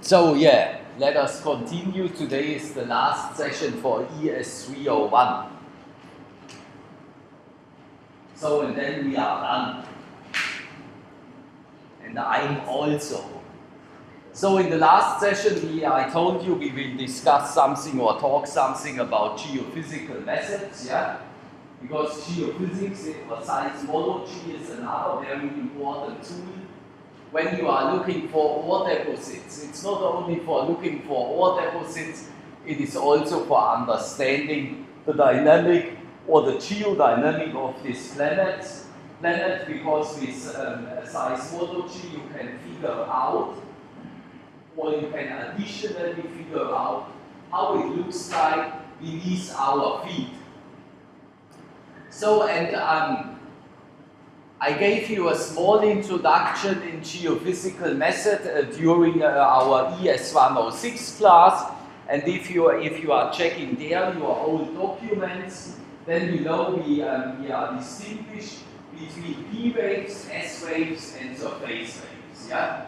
So yeah, let us continue. Today is the last session for ES301. So and then we are done. And I'm also. So in the last session, I told you we will discuss something or talk something about geophysical methods, yeah? Because geophysics or seismology is another very important tool when you are looking for ore deposits. It's not only for looking for ore deposits, it is also for understanding the dynamic or the geodynamic of this planet, because with seismology you can figure out, or you can additionally figure out how it looks like beneath our feet. So, and I gave you a small introduction in geophysical method during our ES106 class, and if you are checking there your old documents, then below we are distinguished between P waves, S waves, and surface waves. Yeah.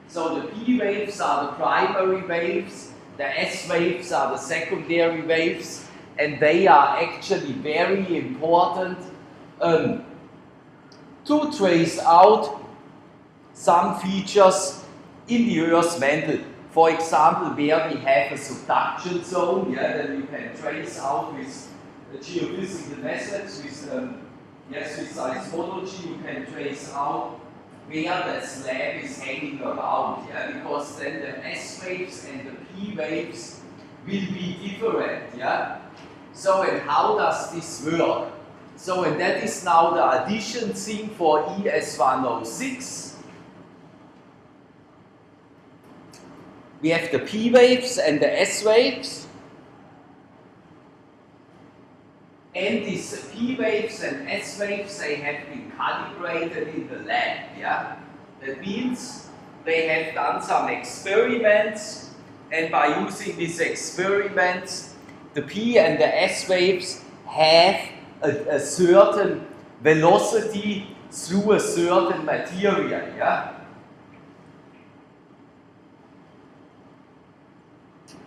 So the P waves are the primary waves, the S waves are the secondary waves, and they are actually very important to trace out some features in the Earth's mantle. For example, where we have a subduction zone, yeah, then you can trace out with geophysical methods, with seismology, you can trace out where the slab is hanging around, yeah, because then the S waves and the P waves will be different, yeah. So, and how does this work? So, and that is now the addition thing for ES106. We have the P waves and the S waves. And these P waves and S waves, they have been calibrated in the lab, yeah? That means they have done some experiments, and by using these experiments, the P and the S waves have a certain velocity through a certain material, yeah?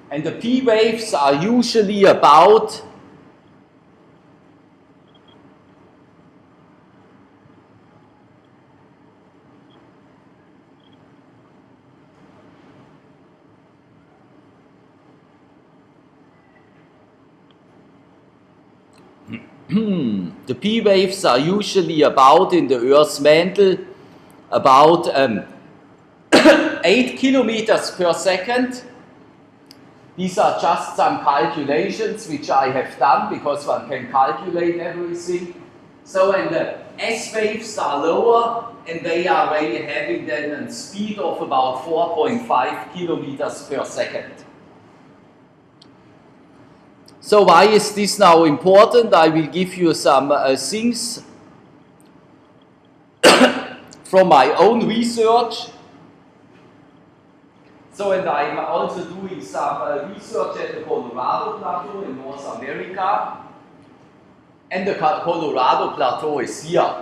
And the P waves are usually about the P waves are usually about, in the Earth's mantle, about 8 kilometers per second. These are just some calculations which I have done because one can calculate everything. So, and the S waves are lower, and they are really having then a speed of about 4.5 kilometers per second. So why is this now important? I will give you some things from my own research. So, and I'm also doing some research at the Colorado Plateau in North America. And the Colorado Plateau is here.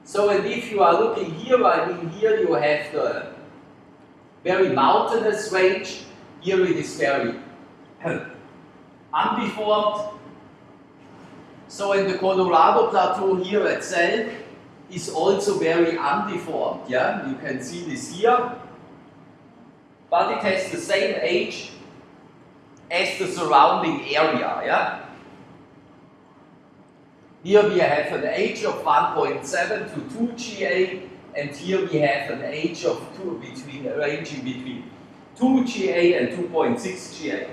So, and if you are looking here, I mean, here you have the very mountainous range. Here it is very undeformed. So, in the Colorado Plateau here itself is also very undeformed. Yeah, you can see this here, but it has the same age as the surrounding area. Yeah. Here we have an age of 1.7 to 2 GA, and here we have an age of ranging between 2 GA and 2.6 GA.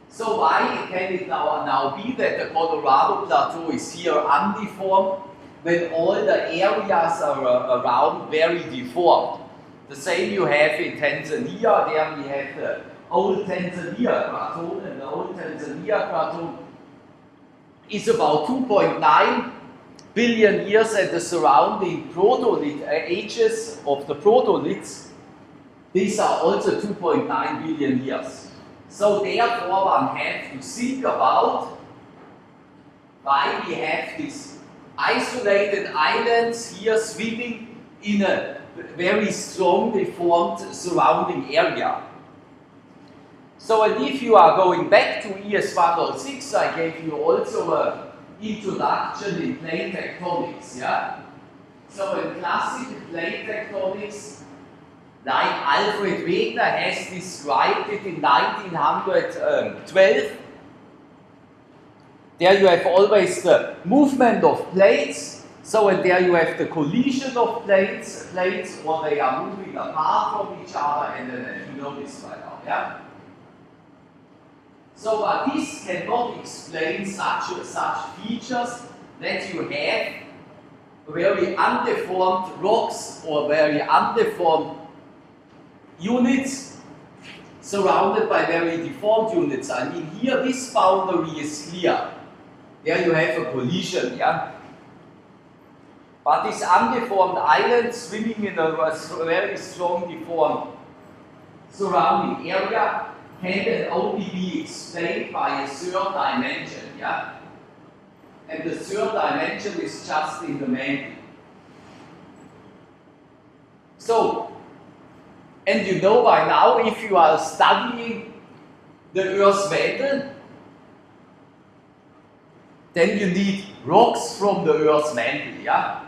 So why can it now be that the Colorado Plateau is here undeformed when all the areas are around very deformed? The same you have in Tanzania. There we have the old Tanzania Plateau, and the old Tanzania Plateau is about 2.9 billion years, and the surrounding protolith ages of the protoliths, these are also 2.9 billion years. So therefore one has to think about why we have this isolated islands here swimming in a very strongly formed surrounding area. So, and if you are going back to ES106, I gave you also an introduction in plate tectonics, yeah? So, in classical plate tectonics, like Alfred Wegener has described it in 1912, there you have always the movement of plates. So, and there you have the collision of plates, or they are moving apart from each other, and then you know this by now, yeah? So, but this cannot explain such features that you have very undeformed rocks or very undeformed units surrounded by very deformed units. I mean, here this boundary is clear. There you have a collision, yeah? But this undeformed island swimming in a very strong deformed surrounding area can then only be explained by a third dimension, yeah? And the third dimension is just in the mantle. So, and you know by now, if you are studying the Earth's mantle, then you need rocks from the Earth's mantle, yeah?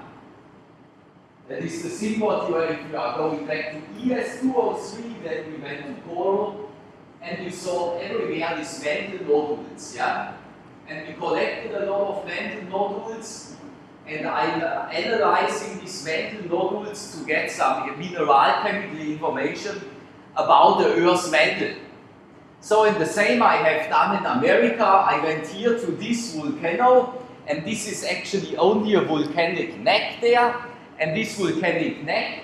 That is the symbol if you are going back to ES301, then we went to coral, and you saw everywhere these mantle nodules, yeah? And we collected a lot of mantle nodules, and I'm analyzing these mantle nodules to get some mineral chemical information about the Earth's mantle. So, in the same I have done in America, I went here to this volcano, and this is actually only a volcanic neck there, and this volcanic neck,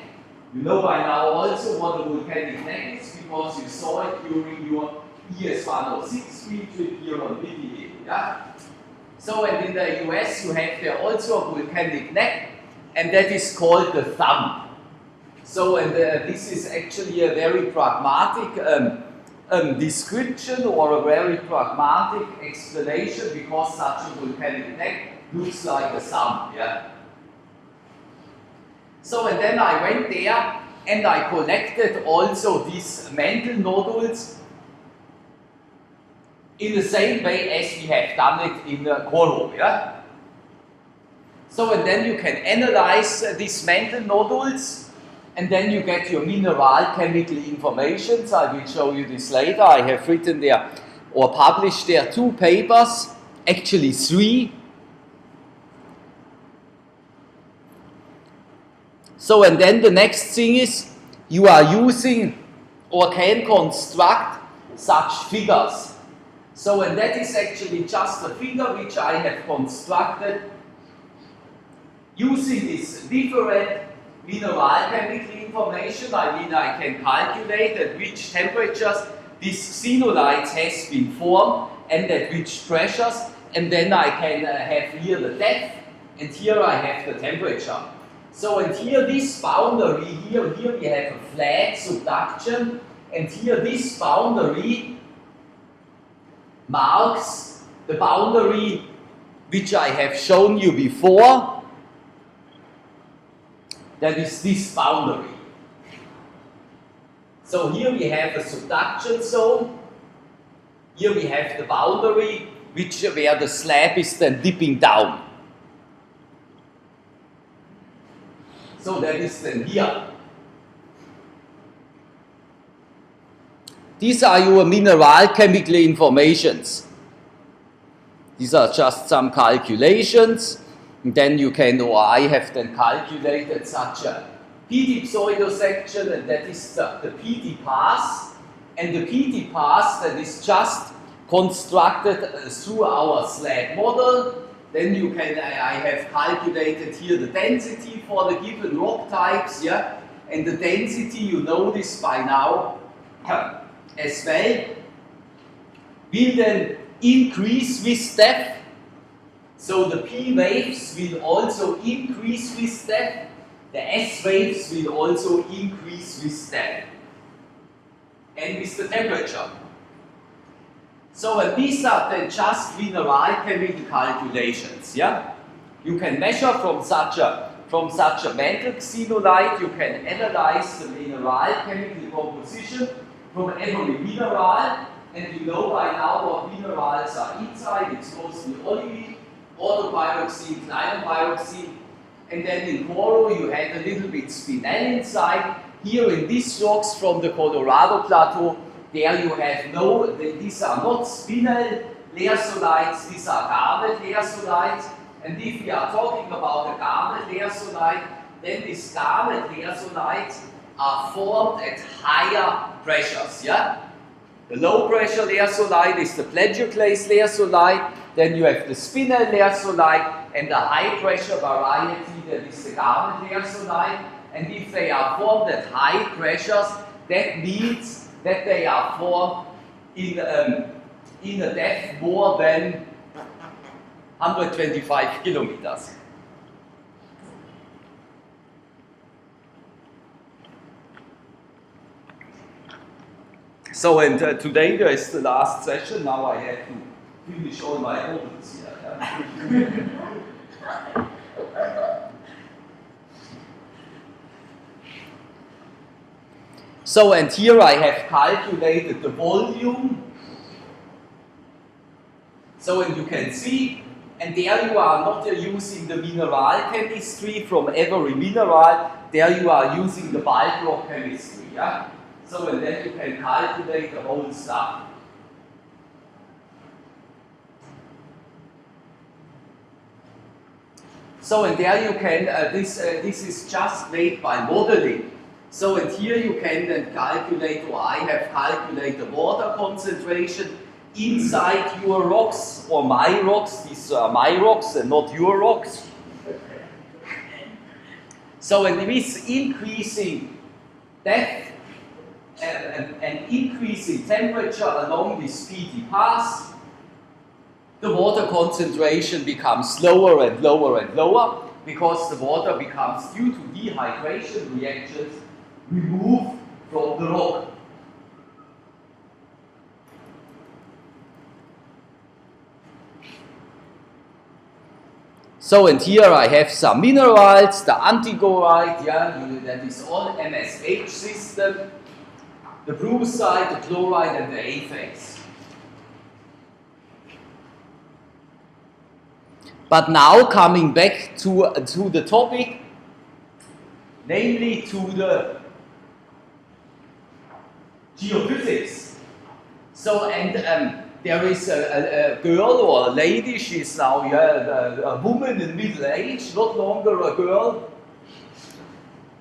you know by now also what a volcanic neck is, because you saw it during your ES106 field trip here on video, yeah? So, and in the US you have there also a volcanic neck, and that is called the thumb. So, and this is actually a very pragmatic description or a very pragmatic explanation, because such a volcanic neck looks like a thumb, yeah? So, and then I went there and I collected also these mantle nodules in the same way as we have done it in coral, yeah? So, and then you can analyze these mantle nodules, and then you get your mineral chemical information. So I will show you this later. I have written there or published there 2 papers, actually 3. So, and then the next thing is you are using or can construct such figures. So, and that is actually just a figure which I have constructed using this different mineral chemical information. I mean, I can calculate at which temperatures this xenolite has been formed and at which pressures, and then I can have here the depth, and here I have the temperature. So, and here this boundary, here we have a flat subduction, and here this boundary marks the boundary which I have shown you before. That is this boundary. So here we have a subduction zone. Here we have the boundary where the slab is then dipping down. So that is then here. These are your mineral chemical informations. These are just some calculations. And then you can, or I have then calculated such a PD pseudosection, and that is the PD pass. And the PD pass that is just constructed through our slab model. Then you can, I have calculated here the density for the given rock types, yeah? And the density, you know this by now as well, will then increase with depth. So the P waves will also increase with depth. The S waves will also increase with depth and with the temperature. So these are then just mineral chemical calculations, yeah? You can measure from such a mantle xenolite, you can analyze the mineral chemical composition from every mineral, and you know by now what minerals are inside. It's mostly olivine, autopyroxene, clinopyroxene, and then in Coro you had a little bit spinel inside. Here in these rocks from the Colorado Plateau, there you have these are not spinel lersolites, these are garnet lersolites. And if we are talking about a garnet lersolite, then these garnet lersolites are formed at higher pressures. Yeah? The low pressure lersolite is the plagioclase lersolite, then you have the spinel lersolite, and the high pressure variety that is the garnet lersolite. And if they are formed at high pressures, that means that they are formed in a depth more than 125 kilometers. So, and today there is the last session. Now I have to finish all my models here. Yeah? So, and here I have calculated the volume. So, and you can see, and there you are not using the mineral chemistry from every mineral, there you are using the bulk rock chemistry. Yeah? So, and then you can calculate the whole stuff. So, and there you can, this is just made by modeling. So, and here you can then calculate, or I have calculated the water concentration inside your rocks, or my rocks. These are my rocks and not your rocks. So, and with increasing depth and increasing temperature along this speedy path, the water concentration becomes lower and lower and lower, because the water becomes, due to dehydration reactions, removed from the rock. So, and here I have some minerals, the antigorite, yeah, that is all MSH system, the brucite, the chloride, and the aphex. But now coming back to the topic, namely to the geophysics. So, and there is a girl or a lady, she's now a woman in middle age, not longer a girl,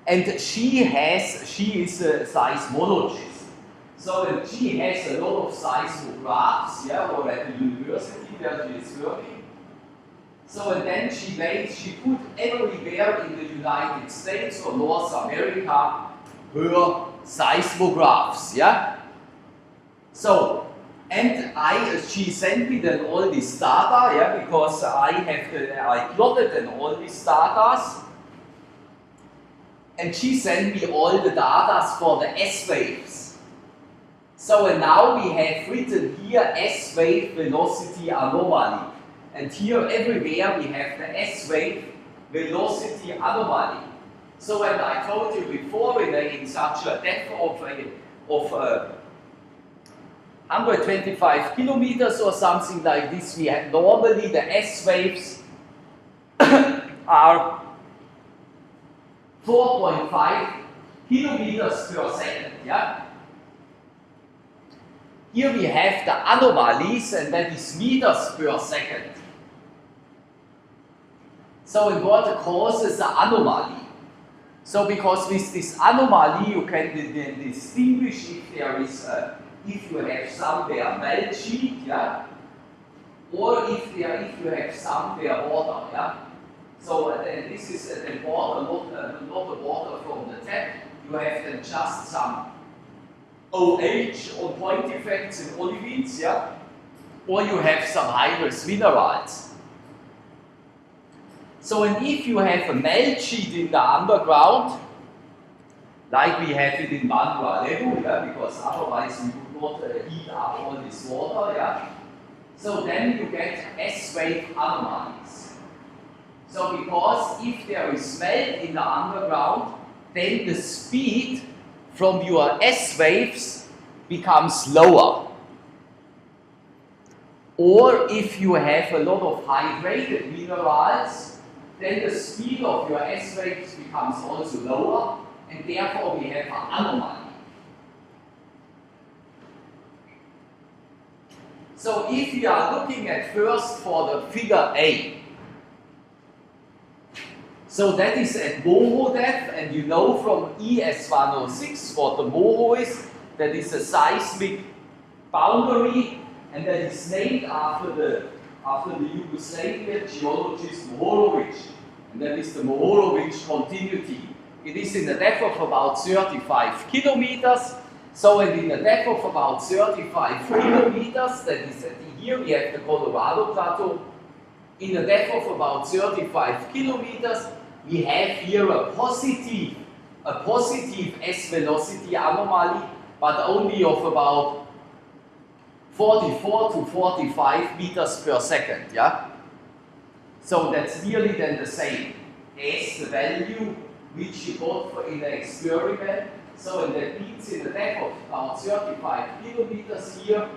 and she is a seismologist. So, and she has a lot of seismographs, yeah, or at the university where she is working. So, and then she put everywhere in the United States or North America her seismographs, yeah. So, and she sent me then all this data, yeah, because I plotted then all these data, and she sent me all the data for the S waves. So, and now we have written here S wave velocity anomaly. And here everywhere we have the S wave velocity anomaly. So, and I told you before, in such a depth of 125 kilometers or something like this, we have normally the S waves are 4.5 kilometers per second. Yeah? Here we have the anomalies, and that is meters per second. So, and what causes the anomaly? So, because with this anomaly you can distinguish if there is if you have somewhere melt sheet, yeah, or if you have somewhere water, yeah. So, and this is the water, not the water from the tap. You have then just some OH or point effects in olivines, yeah, or you have some hydrous minerals. So, and if you have a melt sheet in the underground, like we have it in Manuel, yeah, because otherwise we would not heat up all this water, yeah. So then you get S-wave anomalies. So because if there is melt in the underground, then the speed from your S waves becomes lower. Or if you have a lot of hydrated minerals, then the speed of your S waves becomes also lower, and therefore we have an anomaly. So if you are looking at first for the figure A, so that is at MOHO depth, and you know from ES301 what the MOHO is. That is a seismic boundary, and that is named after the Yugoslavian geologist Mohorovic, and that is the Mohorovic continuity. It is in a depth of about 35 kilometers. So, and in a depth of about 35 kilometers, that is here we have the Colorado Plateau. In a depth of about 35 kilometers, we have here a positive S velocity anomaly, but only of about 44 to 45 meters per second, yeah? So that's nearly then the same as the value which you got in the experiment. So, and that means in the depth of about 35 kilometers here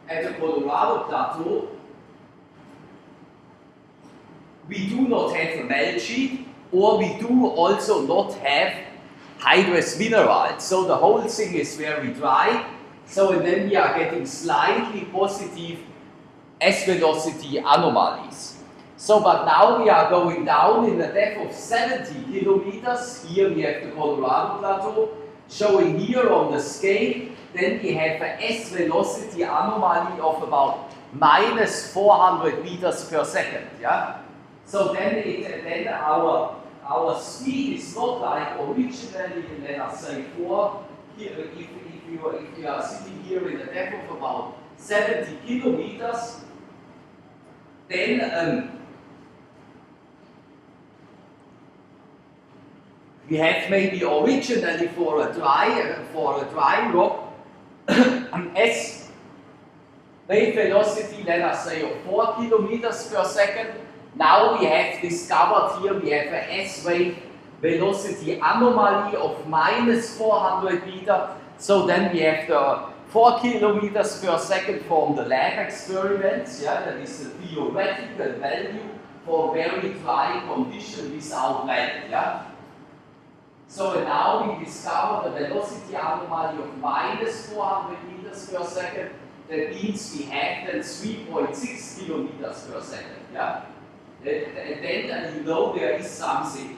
at the Colorado Plateau, we do not have a melt sheet, or we do also not have hydrous minerals. So the whole thing is very dry. So, and then we are getting slightly positive S velocity anomalies. So, but now we are going down in a depth of 70 kilometers. Here we have the Colorado Plateau, showing here on the scale. Then we have an S velocity anomaly of about minus 400 meters per second. Yeah. So then our speed is not like originally, let us say, if you are sitting here in a depth of about 70 kilometers, then we have maybe originally for a dry rock an S wave velocity, let us say, of 4 kilometers per second. Now we have discovered here we have an S wave velocity anomaly of minus 400 meters. So then we have the 4 kilometers per second from the lab experiments. Yeah, that is the theoretical value for very dry condition without melt. Yeah. So now we discover the velocity anomaly of minus 400 meters per second. That means we have then 3.6 kilometers per second. Yeah. And then you know there is something.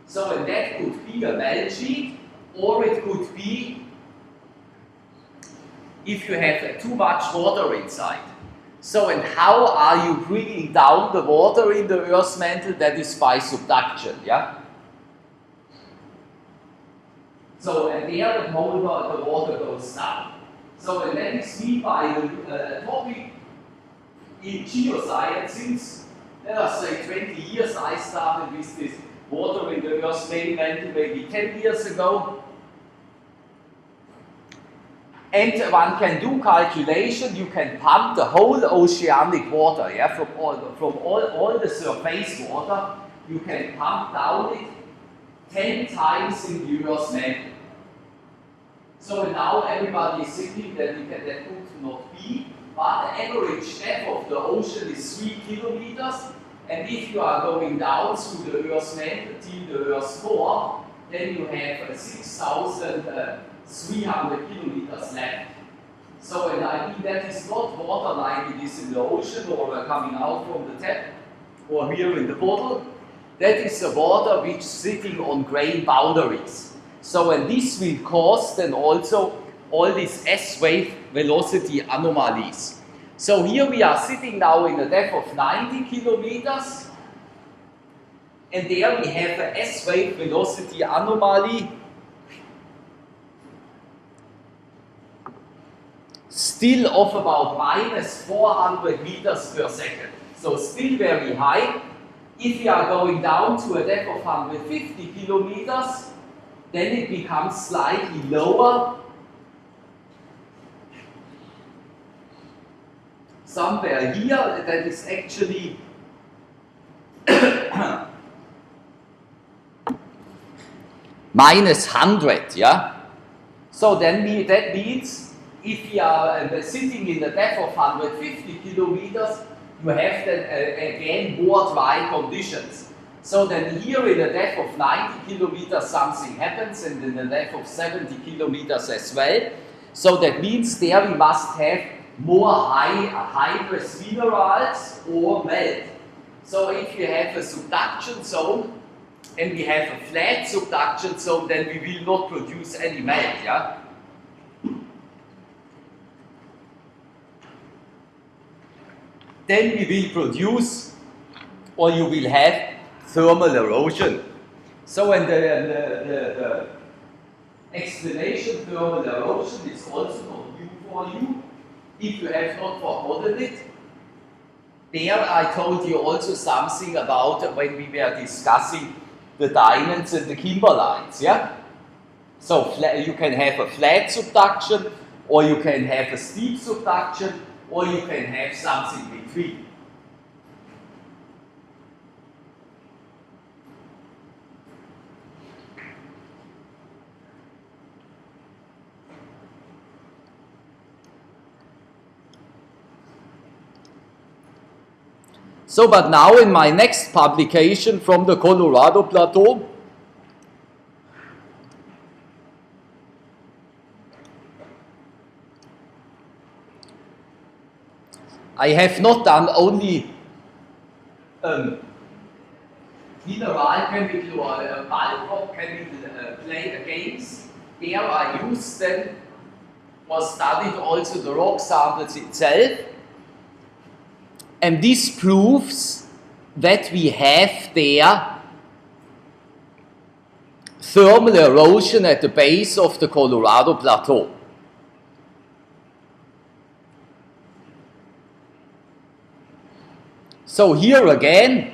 So and that could be a melt sheet, or it could be if you have too much water inside. So, and how are you bringing down the water in the Earth's mantle? That is by subduction, yeah? So, and there the water goes down. So, and that is me by the topic in geoscience. Since, let us say, 20 years I started with this water in the Earth's main mantle, maybe 10 years ago. And one can do calculation, you can pump the whole oceanic water, yeah, from all the surface water, you can pump down it 10 times in the Earth's mantle. So now everybody is thinking that that could not be, but the average depth of the ocean is 3 kilometers, and if you are going down through the Earth's mantle till the Earth's core, then you have 6,300 kilometers left. So, and I mean that is not water like it is in the ocean or coming out from the tap or here in the bottle. That is the water which is sitting on grain boundaries. So, and this will cause then also all these S wave velocity anomalies. So here we are sitting now in a depth of 90 kilometers, and there we have an S wave velocity anomaly still of about minus 400 meters per second. So still very high. If we are going down to a depth of 150 kilometers, then it becomes slightly lower. Somewhere here, that is actually minus 100, yeah? So then that means if you are sitting in a depth of 150 kilometers, you have then again more dry conditions. So then here in a depth of 90 kilometers something happens, and in a depth of 70 kilometers as well. So that means there we must have more hydrous minerals or melt. So if you have a subduction zone and we have a flat subduction zone, then we will not produce any melt, yeah? Then we will produce, or you will have, thermal erosion. So and the explanation thermal erosion is also not new for you, if you have not forgotten it. There I told you also something about when we were discussing the diamonds and the kimberlites, yeah? So you can have a flat subduction, or you can have a steep subduction, or you can have something between. So, but now in my next publication from the Colorado Plateau, I have not done only mineral chemical or bulk rock chemical games. There I used them or studied also the rock samples itself. And this proves that we have there thermal erosion at the base of the Colorado Plateau. So here again,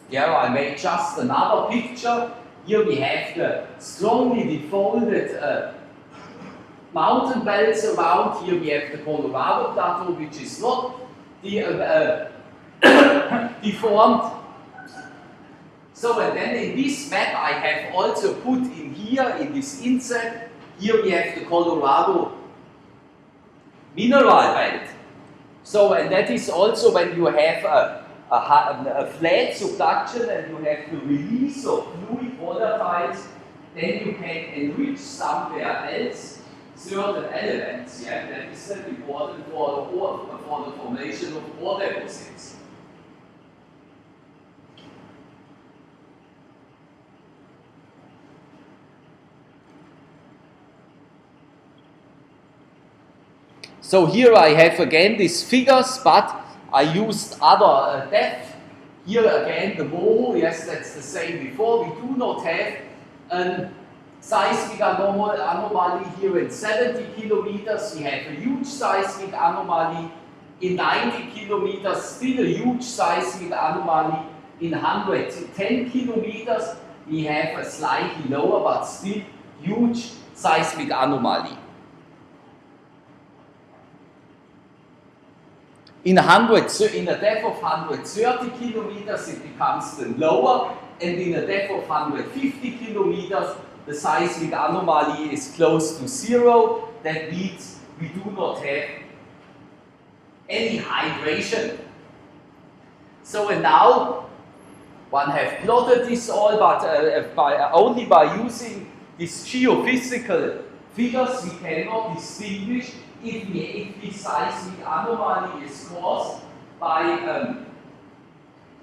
there I made just another picture. Here we have the strongly defolded mountain belts around. Here we have the Colorado Plateau, which is not deformed. So and then in this map I have also put in here, in this inset, here we have the Colorado mineral belt. So and that is also when you have a flat subduction and you have the release of fluid volatiles, then you can enrich somewhere else certain elements, yeah, that is important for the formation of ore deposits. So here I have again these figures, but I used other depth. Here again the Moho, yes, that's the same before. We do not have a seismic anomaly here in 70 kilometers. We have a huge seismic anomaly in 90 kilometers, still a huge seismic anomaly in 110 kilometers. We have a slightly lower but still huge seismic anomaly. In a depth of 130 kilometers it becomes then lower, and in a depth of 150 kilometers the seismic anomaly is close to zero. That means we do not have any hydration. So and now one have plotted this all, but only by using these geophysical figures we cannot distinguish if this seismic anomaly is caused by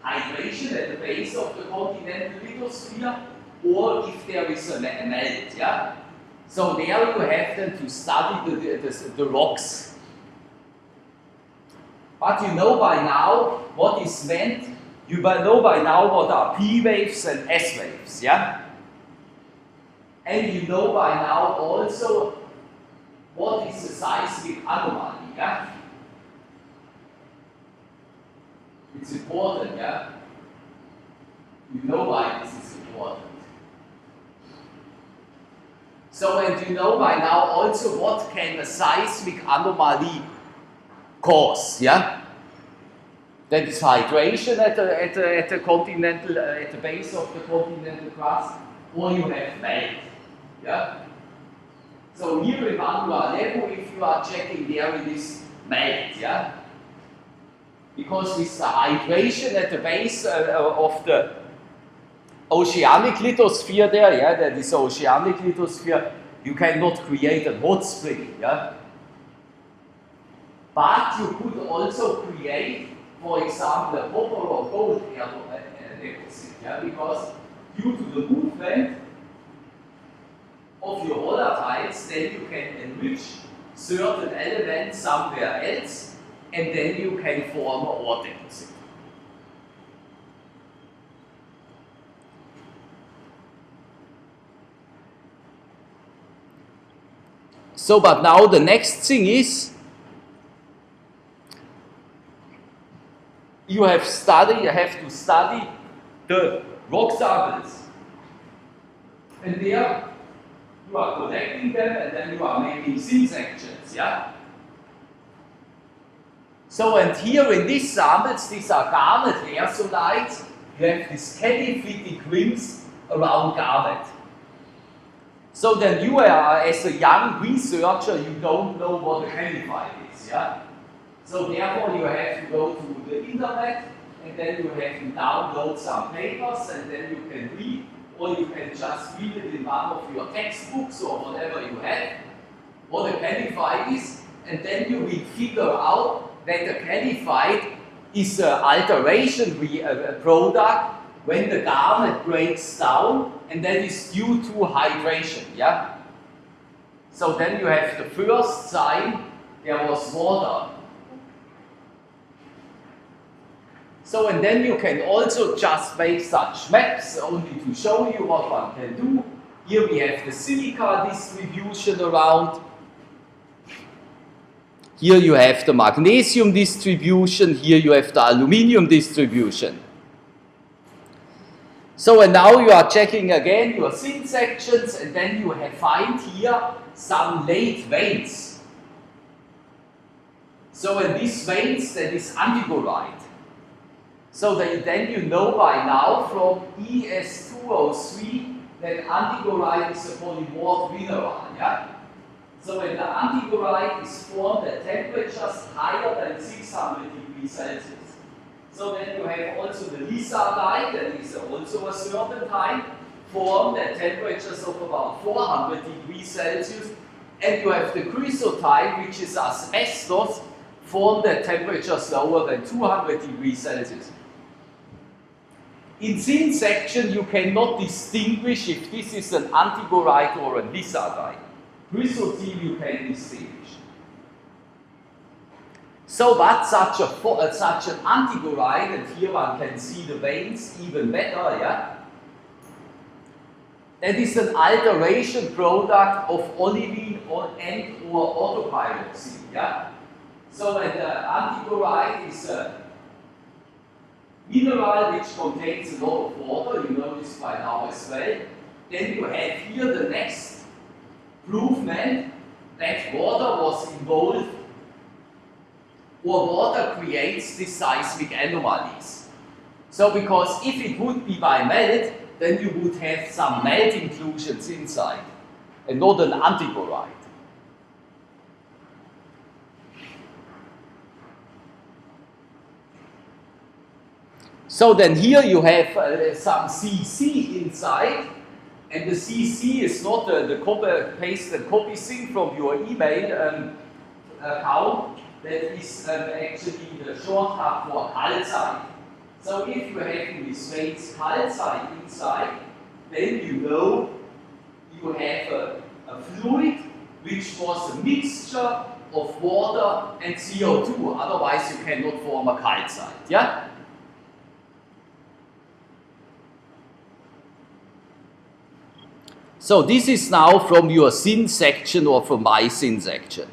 hydration at the base of the continental lithosphere, or if there is a melt, yeah? So there you have then to study the rocks. But you know by now what is meant, you know by now what are P waves and S waves, yeah? And you know by now also what is a seismic anomaly, yeah? It's important, yeah? You know why this is important. So, and you know by now also what can a seismic anomaly cause, yeah? That is hydration at the continental, at the base of the continental crust. or you have melt. Yeah? So here in annular level, if you are checking there, it is melt. Yeah? Because with the hydration at the base of the oceanic lithosphere there, yeah, that is oceanic lithosphere, you cannot create a hot spring. Yeah? But you could also create, for example, a copper or gold deposit, yeah? Because due to the movement of your volatiles, then you can enrich certain elements somewhere else, and then you can form an ore deposit. So, but now the next thing is, you have to study the rock samples. And there you are collecting them and then you are making thin sections, yeah? So, and here in these samples, these are garnet aerosolites, you have these caddy-fitting rings around garnet. So then you are, as a young researcher, you don't know what a caddy-fite is, yeah? So therefore you have to go to the internet and then you have to download some papers and then you can read, or you can just read it in one of your textbooks or whatever you have, what a caddy-fite is, and then you will figure out that a caddy-fite is an alteration product when the garnet breaks down, and that is due to hydration, yeah? So then you have the first sign, there was water. So, and then you can also just make such maps, only to show you what one can do. Here we have the silica distribution around. Here you have the magnesium distribution. Here you have the aluminum distribution. So, and now you are checking again your thin sections, and then you find here some late veins. So, in these veins, that is antigorite. So then you know by now from ES301 that antigorite is a polymorph mineral, yeah? So when the antigorite is formed at temperatures higher than 600 degrees Celsius. So then you have also the lysargite, that is also a certain time, formed at temperatures of about 400 degrees Celsius. And you have the chrysotile, which is asbestos, formed at temperatures lower than 200 degrees Celsius. In thin section, you cannot distinguish if this is an antigorite or a lysargite. Chrysotile you can distinguish. So, but such an antigorite, and here one can see the veins even better, yeah? That is an alteration product of olivine and or autopyroxene, yeah? So, and the antigorite is a mineral which contains a lot of water, you know this by now as well. Then you have here the next provement that water was involved, or water creates these seismic anomalies. So because if it would be by melt, then you would have some melt inclusions inside, and not an antigorite. So then here you have some CC inside, and the CC is not the copy, paste and copy thing from your email account. That is actually the shortcut for calcite. So if you have this veins calcite inside, then you know you have a fluid which was a mixture of water and CO2. Otherwise you cannot form a calcite. Yeah? So this is now from your thin section or from my thin section.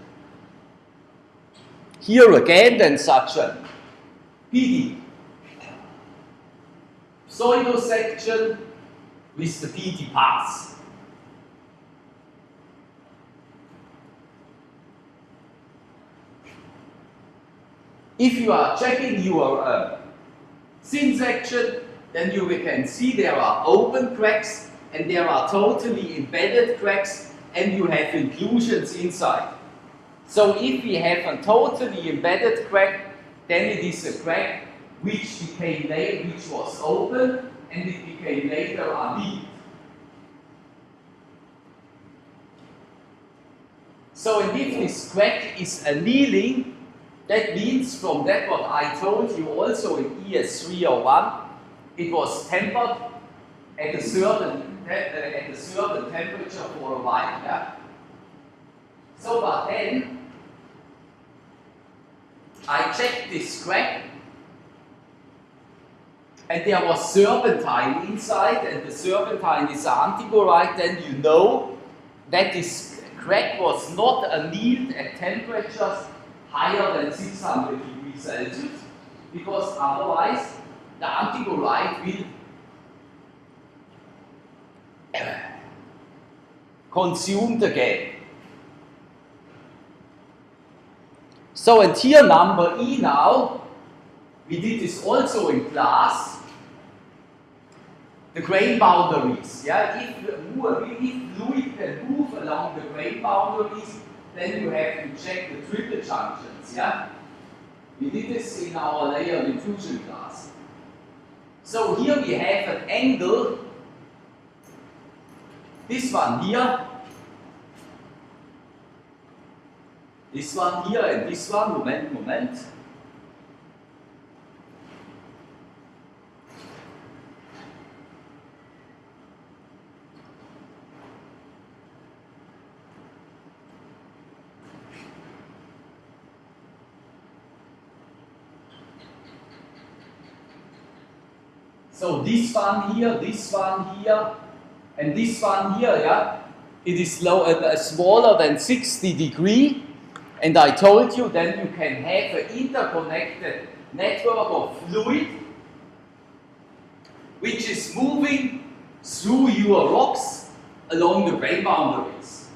Here again, then such a PD pseudo section with the PD pass. If you are checking your thin section, then you can see there are open cracks and there are totally embedded cracks, and you have inclusions inside. So if we have a totally embedded crack, then it is a crack which became later, which was open, and it became later annealed. So and if this crack is annealing, that means from that what I told you also in ES301, it was tempered at a certain temperature for a while. Yeah? So but then I checked this crack, and there was serpentine inside, and the serpentine is an antiboride, then you know that this crack was not annealed at temperatures higher than 600 degrees Celsius, because otherwise the antiboride will consume the gas. So and here number E now, we did this also in class, the grain boundaries. Yeah? If fluid can move along the grain boundaries, then you have to check the triple junctions. Yeah? We did this in our layer diffusion class. So here we have an angle, this one here, and this one, moment. So this one here, and this one here, yeah, it is smaller than 60 degrees, and I told you then you can have an interconnected network of fluid which is moving through your rocks along the grain boundaries.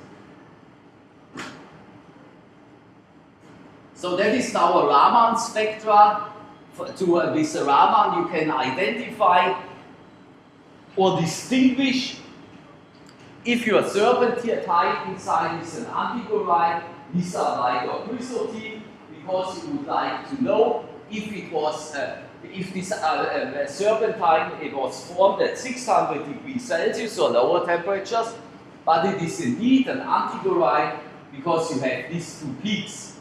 So that is our Raman spectra. With the Raman you can identify or distinguish if your serpentine inside is an antiboride, Nisarite or Chrysotin, because you would like to know if it was if this serpentine it was formed at 600 degrees Celsius or lower temperatures, but it is indeed an antiboride because you have these two peaks.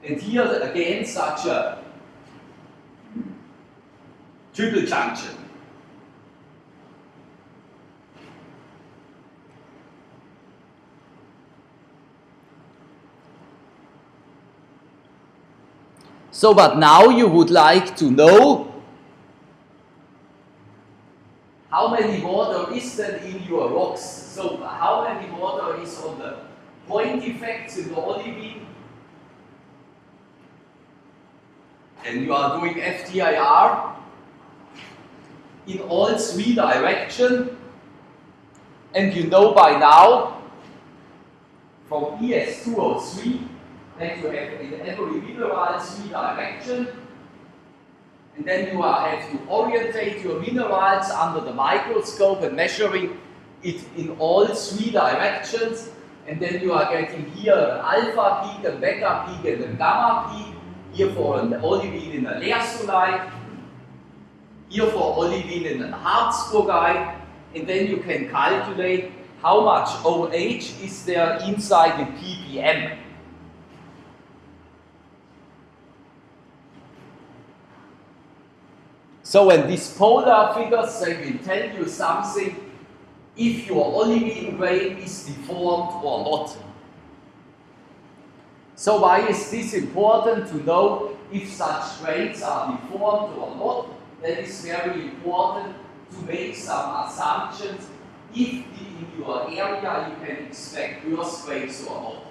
And here again such a triple junction. So, but now you would like to know how many water is there in your rocks. So, how many water is on the point effects in the olivine? And you are doing FTIR in all three directions, and you know by now from ES301 that you have in every mineral three directions, and then you have to orientate your minerals under the microscope and measuring it in all three directions, and then you are getting here an alpha peak, a beta peak, and a gamma peak, here for an olivine in a lerstolite, here for olivine in a harzburgite, and then you can calculate how much OH is there inside in ppm. So when these polar figures, they will tell you something if your olivine grain is deformed or not. So why is this important to know if such grains are deformed or not? That is very important to make some assumptions if in your area you can expect earthquakes or not.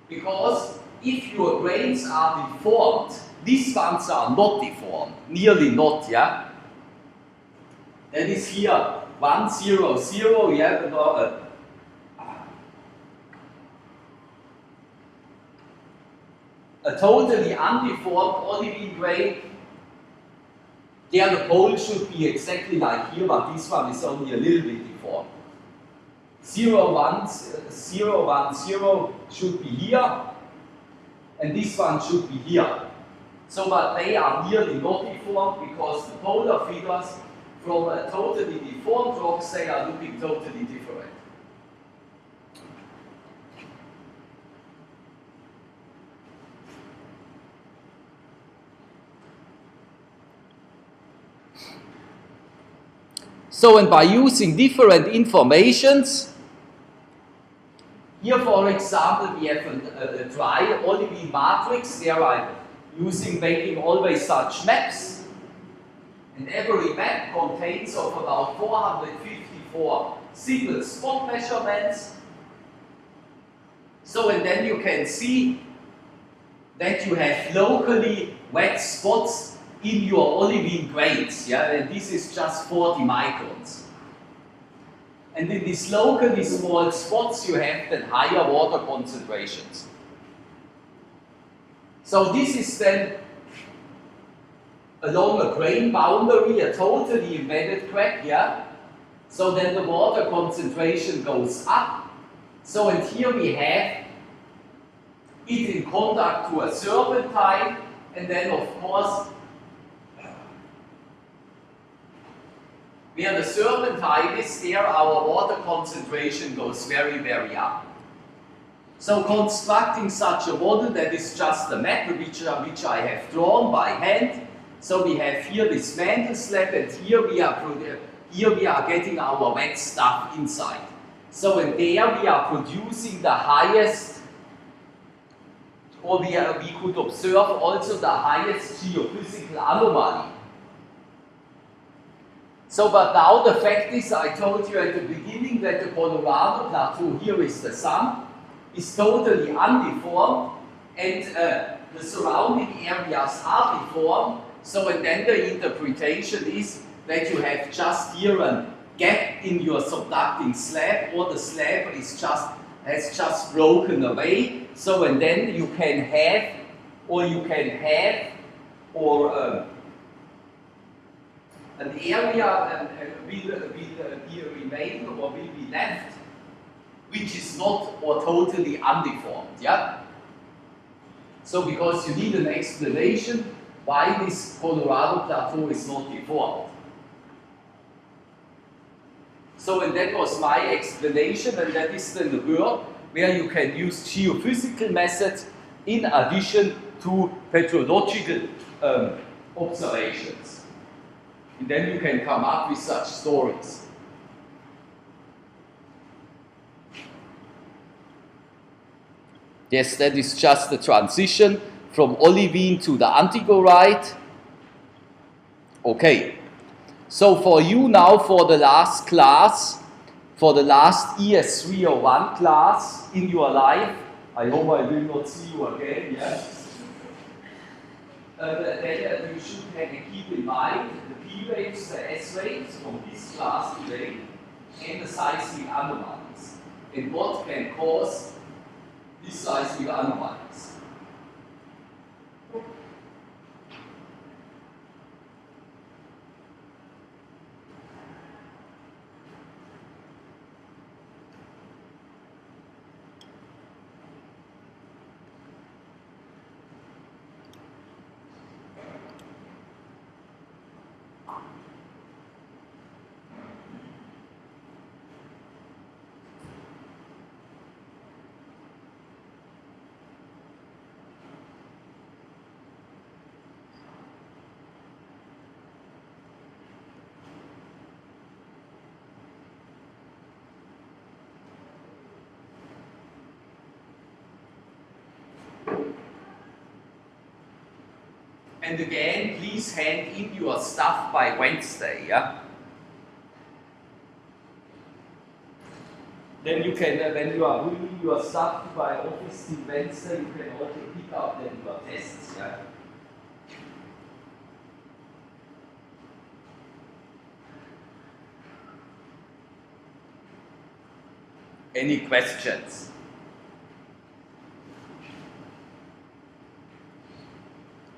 Because if your grains are deformed, these ones are not deformed, nearly not, yeah? That is here 100, yeah, a totally undeformed olivine grain There the pole should be exactly like here, but this one is only a little bit deformed. 0, 1, 0, 1, 0 should be here, and this one should be here. So, but they are nearly not deformed because the polar figures from a totally deformed rocks, they are looking totally different. So, and by using different informations, here for example we have a dry olivine matrix, there I'm making always such maps, and every map contains of about 454 single spot measurements. So, and then you can see that you have locally wet spots in your olivine grains, yeah, and this is just 40 microns. And in these locally small spots you have then higher water concentrations. So this is then along a grain boundary, a totally embedded crack, yeah? So then the water concentration goes up. So, and here we have it in contact to a serpentine, and then of course where the serpentine is, there our water concentration goes very, very up. So constructing such a model, that is just a map which I have drawn by hand. So we have here this mantle slab, and here we are getting our wet stuff inside. So in there we are producing the highest, or we could observe also the highest geophysical anomaly. So, but now the fact is, I told you at the beginning that the Colorado Plateau, here is the sun, is totally undeformed, and the surrounding areas are deformed. So, and then the interpretation is that you have just here a gap in your subducting slab, or the slab is has just broken away. So, and then you can have, an area will be remain or will be left which is not or totally undeformed, yeah? So because you need an explanation why this Colorado Plateau is not deformed. So, and that was my explanation, and that is then the work where you can use geophysical methods in addition to petrological observations. And then you can come up with such stories. Yes, that is just the transition from olivine to the antigorite. Okay, so for you now, for the last class, for the last ES301 class in your life, I hope I will not see you again, yes? Then you should keep in mind the P waves, the S waves from this class today, and the seismic anomalies, and what can cause these seismic anomalies. And again, please hand in your stuff by Wednesday, yeah? Then you can, when you are bringing your stuff to my office till Wednesday, you can also pick up then your tests, yeah? Any questions?